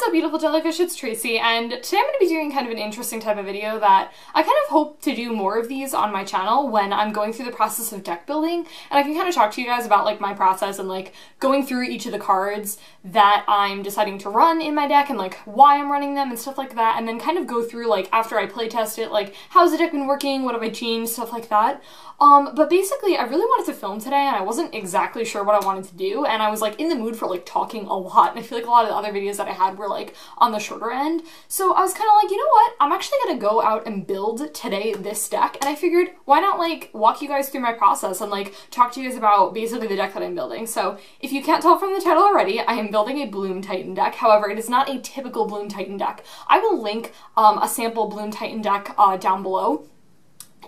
up, beautiful jellyfish? It's Tracy, and today I'm going to be doing kind of an interesting type of video that I kind of hope to do more of these on my channel when I'm going through the process of deck building, and I can kind of talk to you guys about like my process and like going through each of the cards that I'm deciding to run in my deck and like why I'm running them and stuff like that, and then kind of go through like after I playtest it, like how's the deck been working, what have I changed, stuff like that. But basically I really wanted to film today and I wasn't exactly sure what I wanted to do, and I was like in the mood for like talking a lot, and I feel like a lot of the other videos that I had were like on the shorter end. So I was kind of like, you know what, I'm actually gonna go out and build today this deck, and I figured why not like walk you guys through my process and like talk to you guys about basically the deck that I'm building. So if you can't tell from the title already, I am building a Bloom Titan deck. However, it is not a typical Bloom Titan deck. I will link a sample Bloom Titan deck down below.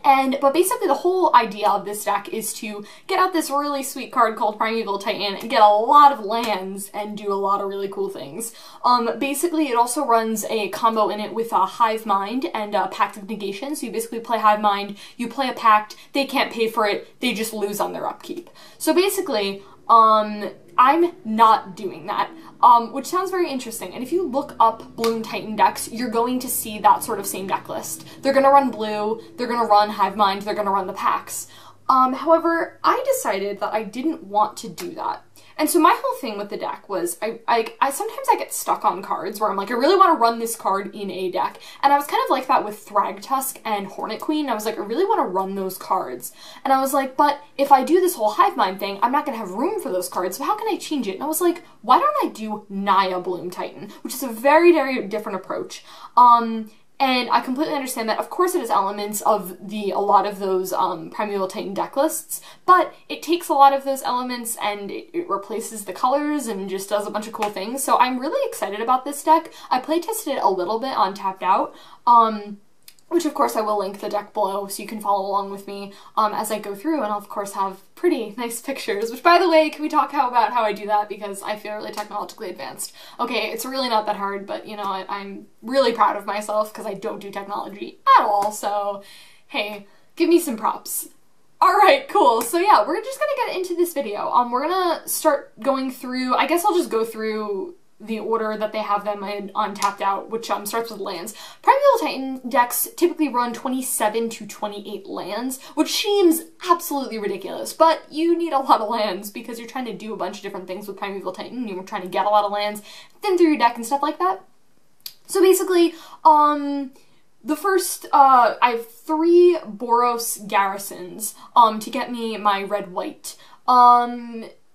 But basically the whole idea of this deck is to get out this really sweet card called Primeval Titan and get a lot of lands and do a lot of really cool things. Basically it also runs a combo in it with a Hive Mind and a Pact of Negation. So you basically play Hive Mind, you play a Pact, they can't pay for it, they just lose on their upkeep. So basically, I'm not doing that, which sounds very interesting. And if you look up Bloom Titan decks, you're going to see that sort of same deck list. They're gonna run blue, they're gonna run Hive Mind, they're gonna run the packs. However, I decided that I didn't want to do that. And so my whole thing with the deck was, I sometimes I get stuck on cards where I'm like, I really want to run this card in a deck. And I was kind of like that with Thragtusk and Hornet Queen. I was like, I really want to run those cards. And I was like, but if I do this whole Hive Mind thing, I'm not going to have room for those cards, so how can I change it? And I was like, why don't I do Naya Bloom Titan, which is a very, very different approach. And I completely understand that. Of course it has elements of a lot of those Primeval Titan deck lists, but it takes a lot of those elements and it replaces the colors and just does a bunch of cool things. So I'm really excited about this deck. I playtested it a little bit on Tapped Out, which of course I will link the deck below so you can follow along with me as I go through, and I'll of course have pretty nice pictures, which by the way, can we talk about how I do that, because I feel really technologically advanced. Okay, it's really not that hard, but you know, I'm really proud of myself because I don't do technology at all, so hey, give me some props. Alright, cool. So yeah, we're just gonna get into this video. We're gonna start going through, I guess I'll just go through the order that they have them in on Tapped Out, which starts with lands. Primeval Titan decks typically run 27 to 28 lands, which seems absolutely ridiculous, but you need a lot of lands because you're trying to do a bunch of different things with Primeval Titan. You're trying to get a lot of lands, thin through your deck and stuff like that. So basically, the first, I have 3 Boros Garrisons, to get me my red-white.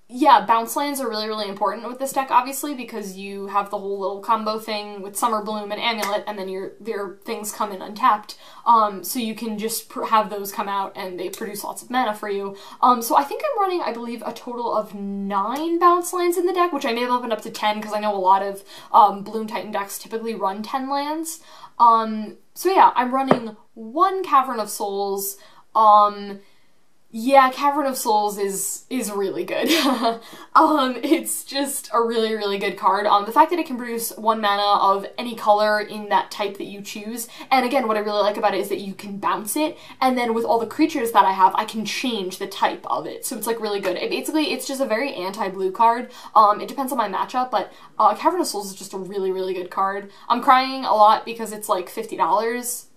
Yeah, bounce lands are really, really important with this deck, obviously, because you have the whole little combo thing with Summer Bloom and Amulet, and then your things come in untapped, so you can just have those come out and they produce lots of mana for you. So I think I'm running, I believe, a total of 9 bounce lands in the deck, which I may have opened up to 10, because I know a lot of Bloom Titan decks typically run 10 lands. So yeah, I'm running 1 Cavern of Souls. Yeah, Cavern of Souls is really good. It's just a really, really good card. The fact that it can produce 1 mana of any color in that type that you choose, and again, what I really like about it is that you can bounce it, and then with all the creatures that I have, I can change the type of it, so it's like really good. Basically, it's just a very anti-blue card. It depends on my matchup, but Cavern of Souls is just a really, really good card. I'm crying a lot because it's like $50.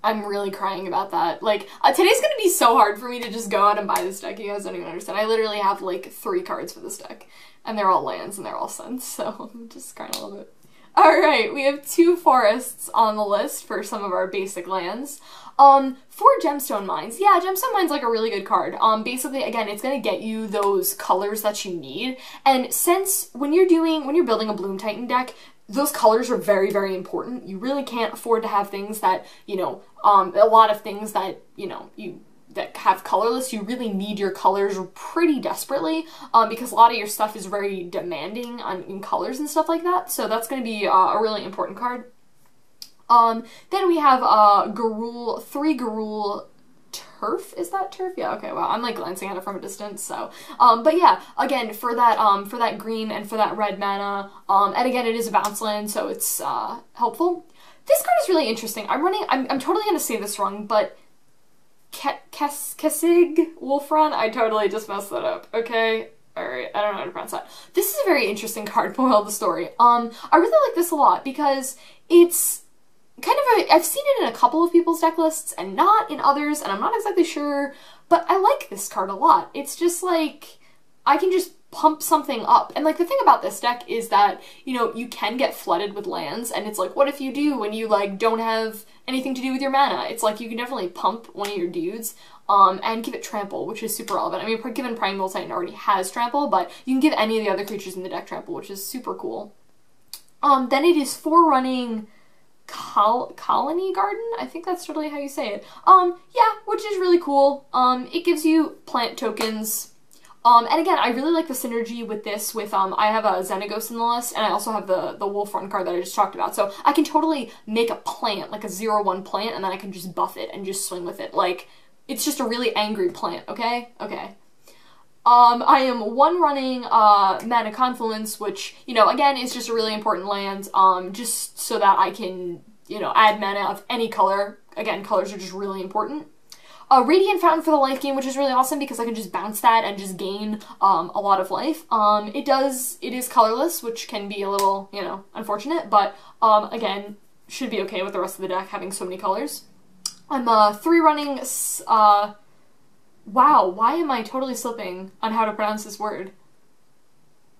I'm really crying about that. Like, today's gonna be so hard for me to just go out and buy this deck. You guys don't even understand. I literally have like 3 cards for this deck, and they're all lands and they're all scents, so I'm just crying a little bit. Alright, we have 2 forests on the list for some of our basic lands. 4 Gemstone Mines. Yeah, Gemstone Mines like a really good card. Basically, again, it's gonna get you those colors that you need, and since when you're building a Bloom Titan deck, those colors are very, very important. You really can't afford to have things that, you know, a lot of things that, you know, that have colorless. You really need your colors pretty desperately, because a lot of your stuff is very demanding in colors and stuff like that. So that's going to be a really important card. Then we have 3 Garul Turf? Is that turf? Yeah, okay, wow, I'm like glancing at it from a distance, so. But yeah, again, for that green and for that red mana, and again, it is a bounce land, so it's helpful. This card is really interesting. I'm totally gonna say this wrong, but Kesig Wolfrun? I totally just messed that up, okay? Alright, I don't know how to pronounce that. This is a very interesting card, moral of the story. I really like this a lot because it's kind of I've seen it in a couple of people's deck lists and not in others, and I'm not exactly sure, but I like this card a lot. It's just like, I can just pump something up. And like the thing about this deck is that, you know, you can get flooded with lands, and it's like, what if you do when you like don't have anything to do with your mana? It's like you can definitely pump one of your dudes and give it trample, which is super relevant. I mean, given Primeval Titan already has trample, but you can give any of the other creatures in the deck trample, which is super cool. Then it is 4 running Colony Garden? I think that's totally how you say it. Yeah, which is really cool. It gives you plant tokens. And again, I really like the synergy with this with, I have a Xenagos in the list, and I also have the Wolf Run card that I just talked about. So I can totally make a plant, like a 0/1 plant, and then I can just buff it and just swing with it. Like, it's just a really angry plant, okay? Okay. I am 1 running, Mana Confluence, which, you know, again, is just a really important land, just so that I can, you know, add mana of any color. Again, colors are just really important. Radiant Fountain for the life gain, which is really awesome because I can just bounce that and just gain, a lot of life. It is colorless, which can be a little, you know, unfortunate, but, again, should be okay with the rest of the deck having so many colors. I'm, 3 running, wow, why am I totally slipping on how to pronounce this word?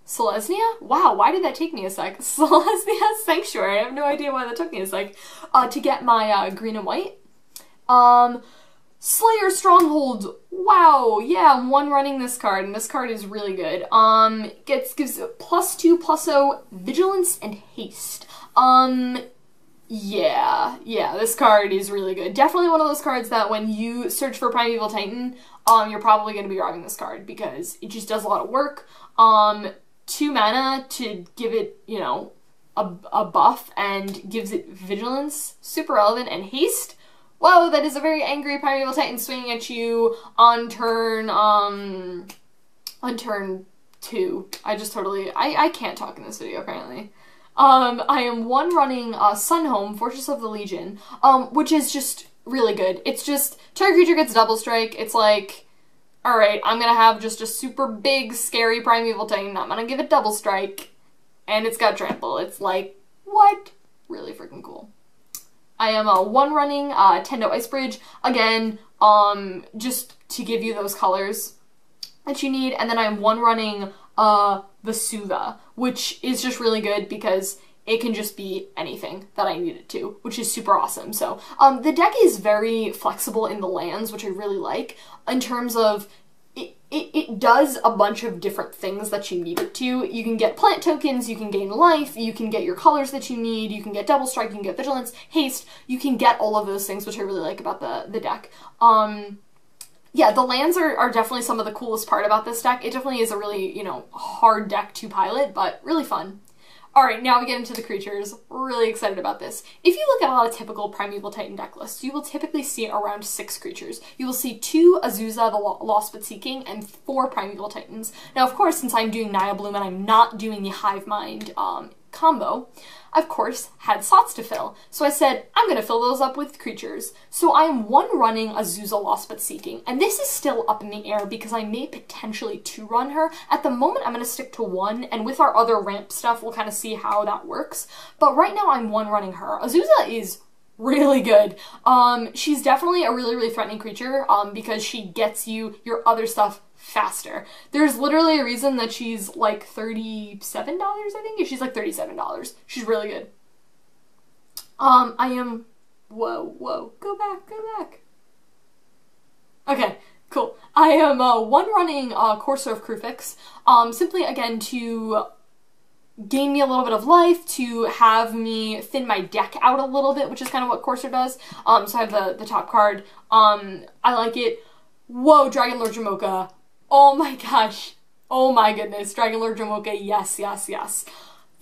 Selesnya? Wow, why did that take me a sec? Selesnya Sanctuary. I have no idea why that took me a sec. To get my green and white. Slayer Stronghold. Wow, yeah, I'm 1 running this card, and this card is really good. Gives +2/+0 Vigilance and Haste. Yeah, this card is really good. Definitely one of those cards that when you search for Primeval Titan, you're probably going to be grabbing this card because it just does a lot of work. 2 mana to give it, you know, a buff and gives it Vigilance, super relevant, and Haste. Whoa, that is a very angry Primeval Titan swinging at you on turn 2. I can't talk in this video, apparently. I am 1 running, Sunhome, Fortress of the Legion, which is just really good. It's just, target creature gets double strike. It's like, alright, I'm gonna have just a super big, scary Primeval Titan. I'm gonna give it double strike, and it's got trample. It's like, what? Really freaking cool. I am 1 running, Tendo Icebridge, again, just to give you those colors that you need, and then I'm 1 running, Vesuva, which is just really good because it can just be anything that I need it to, which is super awesome. So, the deck is very flexible in the lands, which I really like, in terms of it does a bunch of different things that you need it to. You can get plant tokens, you can gain life, you can get your colors that you need, you can get double strike, you can get vigilance, haste, you can get all of those things, which I really like about the deck. Yeah, the lands are definitely some of the coolest part about this deck. It definitely is a really, you know, hard deck to pilot, but really fun. Alright, now we get into the creatures. Really excited about this. If you look at a lot of typical Primeval Titan deck lists, you will typically see around 6 creatures. You will see 2 Azusa, the Lost but Seeking, and 4 Primeval Titans. Now, of course, since I'm doing Naya Bloom and I'm not doing the Hive Mind combo, I, of course, had slots to fill. So I said, I'm going to fill those up with creatures. So I am 1 running Azusa Lost but Seeking, and this is still up in the air because I may potentially 2 run her. At the moment, I'm going to stick to 1, and with our other ramp stuff, we'll kind of see how that works. But right now, I'm 1 running her. Azusa is really good. She's definitely a really, really threatening creature because she gets you your other stuff faster. There's literally a reason that she's like $37, I think? She's like $37. She's really good. I am... Whoa. Go back. Okay, cool. I am 1 running Courser of Krufix, simply again to gain me a little bit of life, to have me thin my deck out a little bit, which is kind of what Courser does. So I have the top card. I like it. Whoa, Dragon Lord Jamoka. Oh my gosh. Oh my goodness. Dragon Lord Jamoka, yes.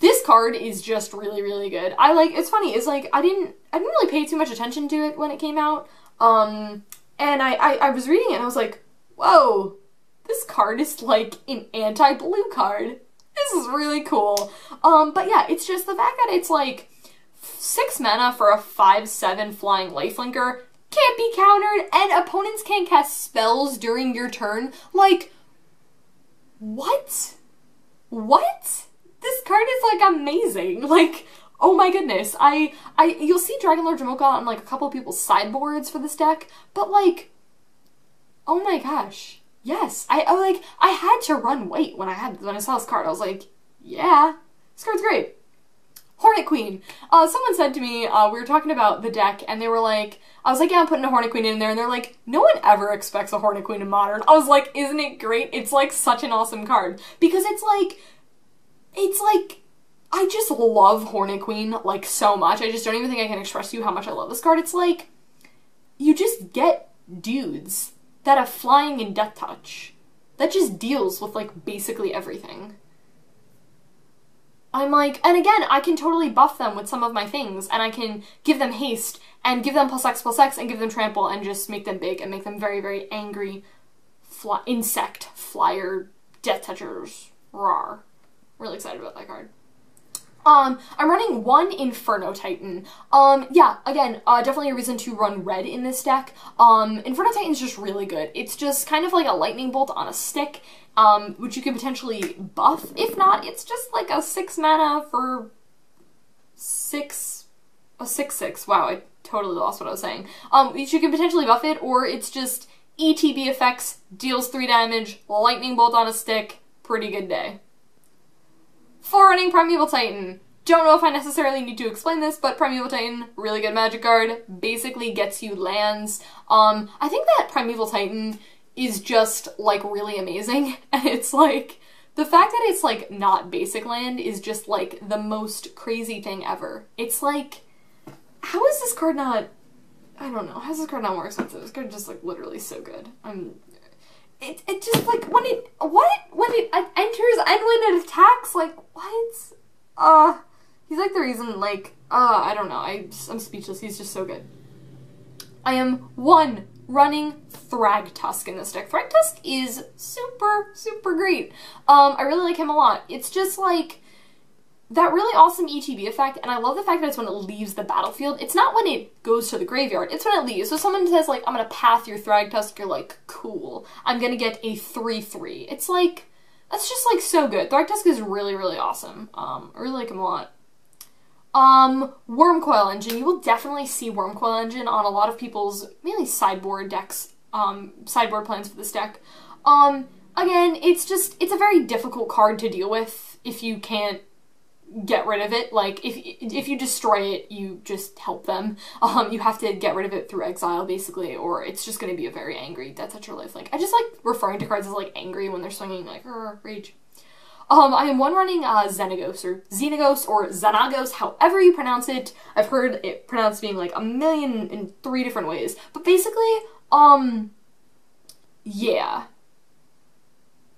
This card is just really, really good. It's funny, it's like, I didn't really pay too much attention to it when it came out. And I was reading it and I was like, whoa, this card is like an anti-blue card. This is really cool. But yeah, it's just the fact that it's like 6 mana for a 5/7 flying lifelinker. Can't be countered, and opponents can't cast spells during your turn. Like, what? What? This card is, like, amazing. Like, oh my goodness. You'll see Dragon Lord Jamoka on, like, a couple of people's sideboards for this deck, but, like, oh my gosh. Yes. I had to run white when I saw this card. I was like, yeah, this card's great. Hornet Queen. Someone said to me, we were talking about the deck, and they were like, I was like, yeah, I'm putting a Hornet Queen in there, and they're like, no one ever expects a Hornet Queen in Modern. I was like, isn't it great? It's, like, such an awesome card. Because it's like, I just love Hornet Queen, like, so much. I just don't even think I can express to you how much I love this card. It's like, you just get dudes that have flying and death touch. That just deals with, like, basically everything. I'm like, and again, I can totally buff them with some of my things, and I can give them haste, and give them +X+X, and give them trample, and just make them big, and make them very, very angry insect, flyer, death touchers. Rawr. Really excited about that card. I'm running 1 Inferno Titan. Yeah, again, definitely a reason to run red in this deck. Inferno Titan's just really good. It's just kind of like a lightning bolt on a stick, which you can potentially buff. If not, it's just like a 6 mana for a 6/6. Wow, I totally lost what I was saying. You can potentially buff it, or it's just ETB effects, deals 3 damage, lightning bolt on a stick, pretty good day. 4 running Primeval Titan. Don't know if I necessarily need to explain this, but Primeval Titan, really good magic card, basically gets you lands. I think that Primeval Titan is just, like, really amazing, and it's like, the fact that it's, like, not basic land is just, like, the most crazy thing ever. It's like, how is this card not, I don't know, how is this card not more expensive? This card is just, like, literally so good. It just, like, when it enters and when it attacks, like, what? He's, like, the reason, like, I don't know, I'm speechless, he's just so good. I am 1 running Thragtusk in this deck. Thragtusk is super, super great. I really like him a lot. It's just, like, that really awesome ETB effect, and I love the fact that it's when it leaves the battlefield. It's not when it goes to the graveyard, it's when it leaves. So if someone says, like, I'm gonna path your Thragtusk, you're like, cool. I'm gonna get a 3/3. It's like, that's just, like, so good. Thragtusk is really, really awesome. I really like him a lot. Wormcoil Engine. You will definitely see Wormcoil Engine on a lot of people's, mainly sideboard decks, sideboard plans for this deck. Again, it's a very difficult card to deal with if you can't get rid of it. Like, if you destroy it, you just help them. You have to get rid of it through exile, basically, or it's just gonna be a very angry Death Toucher lifelink. I just like referring to cards as, like, angry when they're swinging, like, rage. I am 1 running, Xenagos, or Xenagos, or Xenagos, however you pronounce it. I've heard it pronounced being, like, 1,000,003 different ways. But basically, yeah.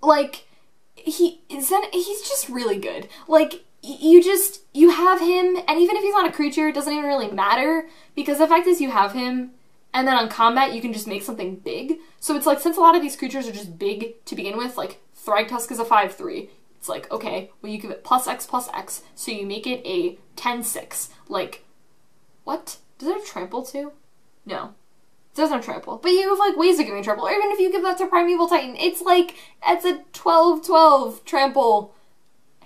Like, he's just really good. Like, you have him, and even if he's not a creature, it doesn't even really matter, because the fact is you have him, and then on combat you can just make something big. So it's like, since a lot of these creatures are just big to begin with, like, Thragtusk is a 5/3. It's like, okay, well, you give it +X+X, so you make it a 10/6. Like, what? Does it have trample too? No. It doesn't have trample. But you have, like, ways of giving trample, or even if you give that to Primeval Titan, it's like, it's a 12/12 trample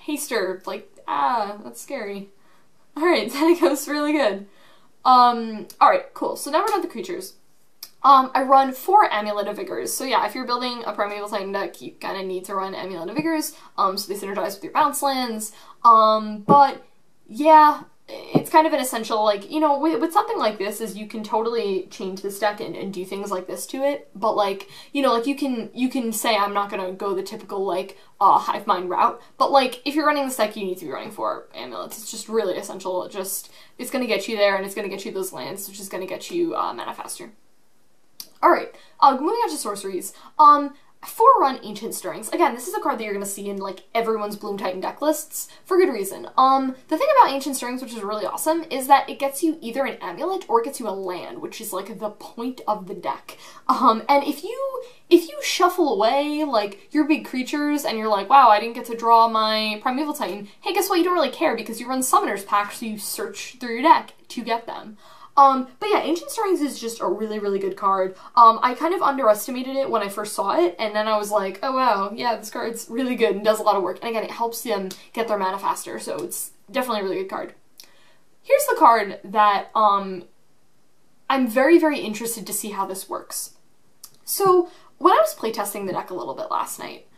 haster. Like, that's scary. Alright, Xenagos, really good. Alright, cool. So now we're done with the creatures. I run 4 Amulet of Vigors. So yeah, if you're building a Primeval Titan deck, you kind of need to run Amulet of Vigors, so they synergize with your bounce lands. But yeah, it's kind of an essential, like, you know, with something like this, is you can totally change this deck and do things like this to it. But, like, you know, like, you can say, I'm not gonna go the typical, like, hive mind route, but, like, if you're running this deck, you need to be running 4 amulets. It's just really essential. It's gonna get you there, and it's gonna get you those lands, which is gonna get you mana faster. Alright, moving on to sorceries. 4-run Ancient Stirrings. Again, this is a card that you're going to see in, like, everyone's Bloom Titan deck lists, for good reason. The thing about Ancient Stirrings, which is really awesome, is that it gets you either an amulet or it gets you a land, which is, like, the point of the deck. And if you shuffle away, like, your big creatures, and you're like, wow, I didn't get to draw my Primeval Titan, hey, guess what? You don't really care, because you run Summoner's Pact, so you search through your deck to get them. But yeah, Ancient Stirrings is just a really, really good card. I kind of underestimated it when I first saw it, and then I was like, oh wow, yeah, this card's really good and does a lot of work. And again, it helps them get their mana faster, so it's definitely a really good card. Here's the card that I'm very, very interested to see how this works. So when I was playtesting the deck a little bit last night,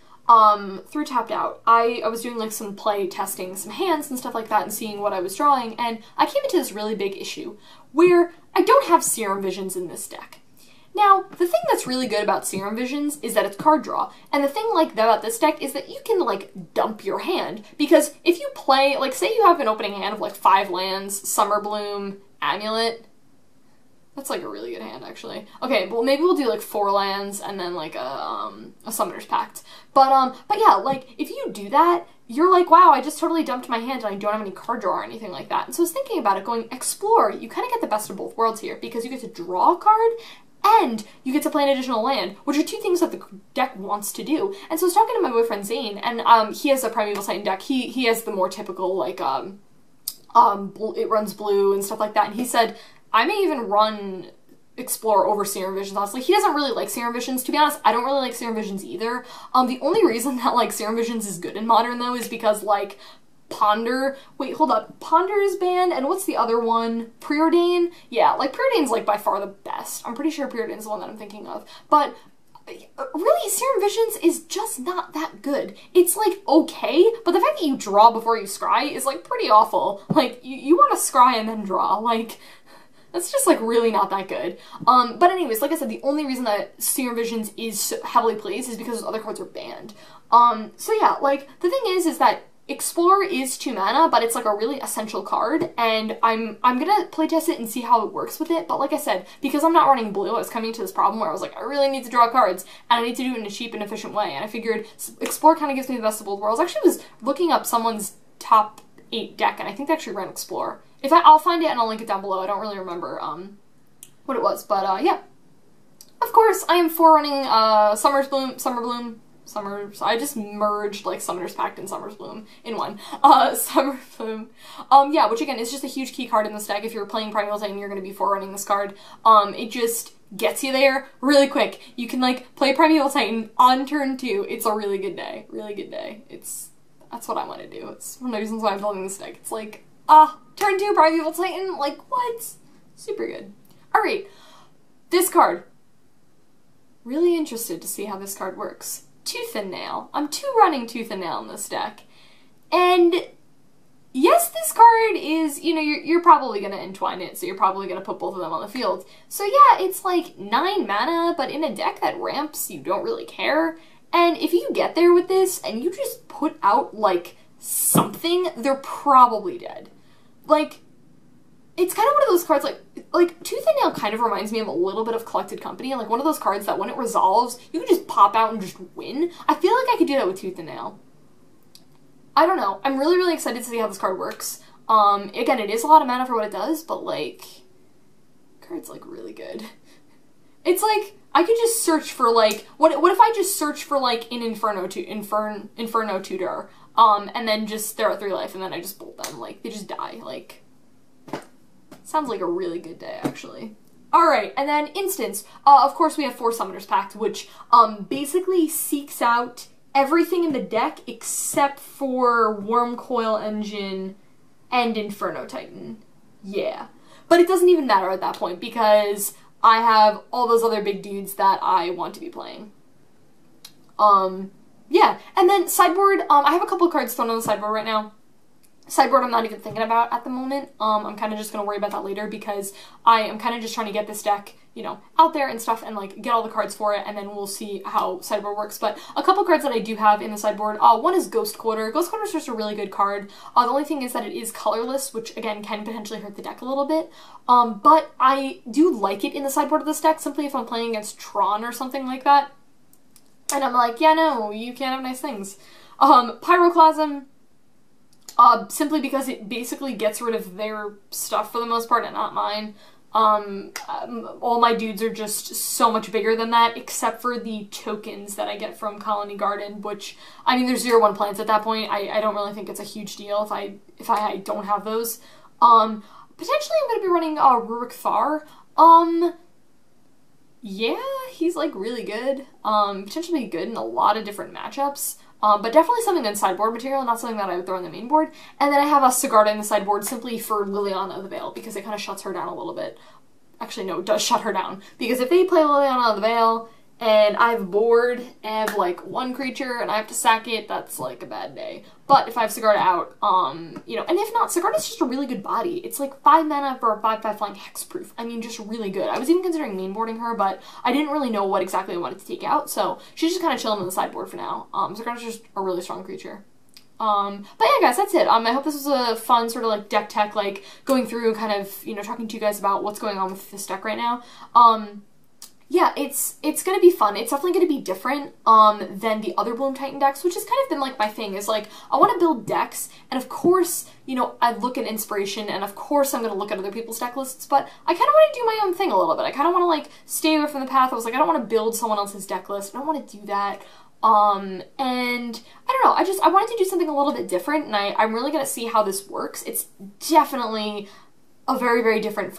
through Tapped Out, I was doing like some play testing some hands and stuff like that and seeing what I was drawing, and I came into this really big issue where I don't have Serum Visions in this deck. Now, the thing that's really good about Serum Visions is that it's card draw, and the thing like about this deck is that you can like dump your hand, because if you play, like say you have an opening hand of like 5 lands, Summer Bloom, Amulet. That's like a really good hand, actually. Okay, well maybe we'll do like 4 lands and then like a Summoner's Pact. But yeah, like if you do that, you're like, wow, I just totally dumped my hand and I don't have any card draw or anything like that. And so I was thinking about it, going Explore, you kind of get the best of both worlds here, because you get to draw a card and you get to play an additional land, which are 2 things that the deck wants to do. And so I was talking to my boyfriend Zane, and he has a Primeval Titan deck. He has the more typical like it runs blue and stuff like that, and he said I may even run Explore over Serum Visions, honestly. He doesn't really like Serum Visions. To be honest, I don't really like Serum Visions either. The only reason that, like, Serum Visions is good in Modern, though, is because, like, Ponder... Wait, hold up. Ponder is banned, and what's the other one? Preordain? Yeah, like, Preordain's, like, by far the best. I'm pretty sure Preordain's the one that I'm thinking of. But really, Serum Visions is just not that good. It's, like, okay, but the fact that you draw before you scry is, like, pretty awful. Like, you want to scry and then draw. Like... That's just, like, really not that good. But anyways, like I said, the only reason that Serum Visions is so heavily played is because those other cards are banned. So yeah, like, the thing is that Explore is 2 mana, but it's, like, a really essential card, and I'm gonna playtest it and see how it works with it, but like I said, because I'm not running blue, I was coming to this problem where I was like, I really need to draw cards, and I need to do it in a cheap and efficient way, and I figured Explore kind of gives me the best of both worlds. I actually was looking up someone's top 8 deck, and I think they actually ran Explore. I'll find it and I'll link it down below. I don't really remember what it was, but yeah. Of course, I am forerunning Summer Bloom. I just merged like Summoner's Pact and Summer's Bloom in one. Summer Bloom. Yeah, which again is just a huge key card in this deck. If you're playing Primeval Titan, you're going to be forerunning this card. It just gets you there really quick. You can like play Primeval Titan on turn 2. It's a really good day. Really good day. That's what I want to do. It's one of the reasons why I'm building this deck. It's like, turn 2 Primeval Titan, like, what? Super good. Alright, this card. Really interested to see how this card works. Tooth and Nail. I'm running Tooth and Nail in this deck. And yes, this card is, you know, you're probably going to entwine it, so you're probably going to put both of them on the field. So yeah, it's like 9 mana, but in a deck that ramps, you don't really care. And if you get there with this, and you just put out, like, something, they're probably dead. Like, it's kind of one of those cards, like, Tooth and Nail kind of reminds me of a little bit of Collected Company, like one of those cards that when it resolves, you can just pop out and just win. I feel like I could do that with Tooth and Nail. I don't know. I'm really, really excited to see how this card works. Again, it is a lot of mana for what it does, but, like, the card's, like, really good. It's like, I could just search for, like, what if I just search for, like, an Inferno Tutor, and then just, they're at 3 life, and then I just bolt them, like, they just die, like, sounds like a really good day, actually. Alright, and then Instance, of course we have 4 Summoner's Pact, which, basically seeks out everything in the deck except for Wormcoil Engine and Inferno Titan. Yeah. But it doesn't even matter at that point, because I have all those other big dudes that I want to be playing. Yeah, and then Sideboard, I have a couple of cards thrown on the sideboard right now. Sideboard I'm not even thinking about at the moment. I'm kind of just going to worry about that later, because I am kind of just trying to get this deck, you know, out there and stuff, and like get all the cards for it, and then we'll see how Sideboard works. But a couple cards that I do have in the sideboard, one is Ghost Quarter. Ghost Quarter is just a really good card. The only thing is that it is colorless, which again can potentially hurt the deck a little bit. But I do like it in the sideboard of this deck, simply if I'm playing against Tron or something like that. And I'm like, yeah, no, you can't have nice things. Pyroclasm, simply because it basically gets rid of their stuff for the most part and not mine. All my dudes are just so much bigger than that, except for the tokens that I get from Colony Garden, which, I mean, there's 0/1 plants at that point. I don't really think it's a huge deal if I don't have those. Potentially I'm going to be running Rurik Thar. Yeah, he's like really good. Potentially good in a lot of different matchups. But definitely something in sideboard material, not something that I would throw on the main board. And then I have a Sigarda in the sideboard simply for Liliana of the Veil, because it kind of shuts her down a little bit. Actually, no, it does shut her down. Because if they play Liliana of the Veil, and I have a board, and I have like one creature, and I have to sack it, that's like a bad day. But if I have Sigarda out, you know, and if not, Sigarda's just a really good body. It's like 5 mana for a 5/5 flying hexproof. I mean, just really good. I was even considering mainboarding her, but I didn't really know what exactly I wanted to take out, so she's just kind of chilling on the sideboard for now. Sigarda's just a really strong creature. But yeah, guys, that's it. I hope this was a fun sort of like deck tech, like going through and kind of, you know, talking to you guys about what's going on with this deck right now. Yeah, it's gonna be fun. It's definitely gonna be different than the other Bloom Titan decks, which has kind of been like my thing, is like I want to build decks, and of course, you know, I look at inspiration, and of course I'm gonna look at other people's deck lists, but I kind of want to do my own thing a little bit. I kind of want to like stay away from the path. I was like, I don't want to build someone else's deck list. I don't want to do that. And I don't know, I wanted to do something a little bit different, and I'm really gonna see how this works. It's definitely a very, very different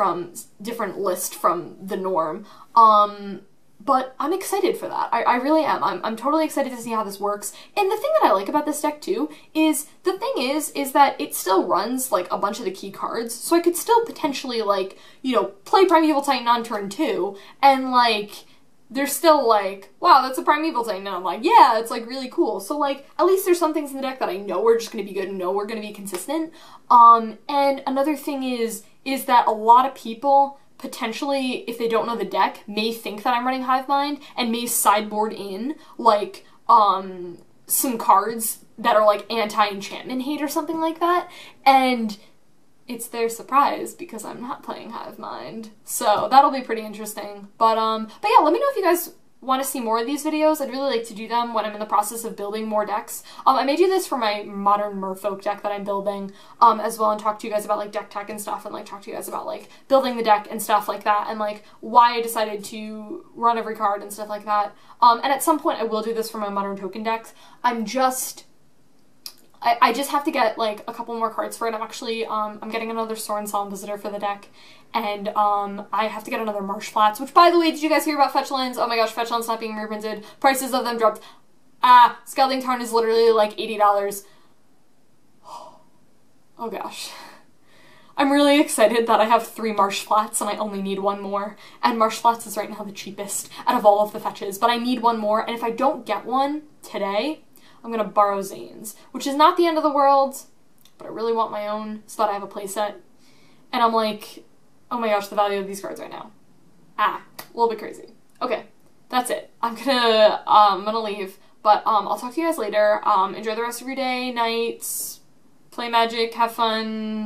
list from the norm. But I'm excited for that. I really am. I'm totally excited to see how this works. And the thing that I like about this deck too is, the thing is that it still runs like a bunch of the key cards, so I could still potentially like, you know, play Primeval Titan on turn 2, and like, they're still like, wow, that's a Primeval Titan, and I'm like, yeah, it's like really cool. So like, at least there's some things in the deck that I know are just gonna be good and know we're gonna be consistent. And another thing is that a lot of people, potentially, if they don't know the deck, may think that I'm running Hive Mind and may sideboard in, like, some cards that are, like, anti-enchantment hate or something like that, and it's their surprise because I'm not playing Hive Mind. So that'll be pretty interesting. But yeah, let me know if you guys want to see more of these videos. I'd really like to do them when I'm in the process of building more decks. I may do this for my modern Merfolk deck that I'm building as well, and talk to you guys about like deck tech and stuff, and like talk to you guys about like building the deck and stuff like that, and like why I decided to run every card and stuff like that. And at some point I will do this for my modern token decks. I just have to get like a couple more cards for it. I'm actually, I'm getting another Sorin Solemn Visitor for the deck, and I have to get another Marsh Flats, which, by the way, did you guys hear about fetch lands? Oh my gosh, fetch lands not being reprinted. Prices of them dropped. Scalding Tarn is literally like $80. Oh gosh. I'm really excited that I have 3 Marsh Flats and I only need 1 more, and Marsh Flats is right now the cheapest out of all of the fetches, but I need 1 more, and if I don't get one today, I'm gonna borrow Zane's, which is not the end of the world, but I really want my own so that I have a playset. And I'm like, oh my gosh, the value of these cards right now. A little bit crazy. Okay, that's it. I'm gonna leave, but I'll talk to you guys later. Enjoy the rest of your day, nights, play Magic, have fun.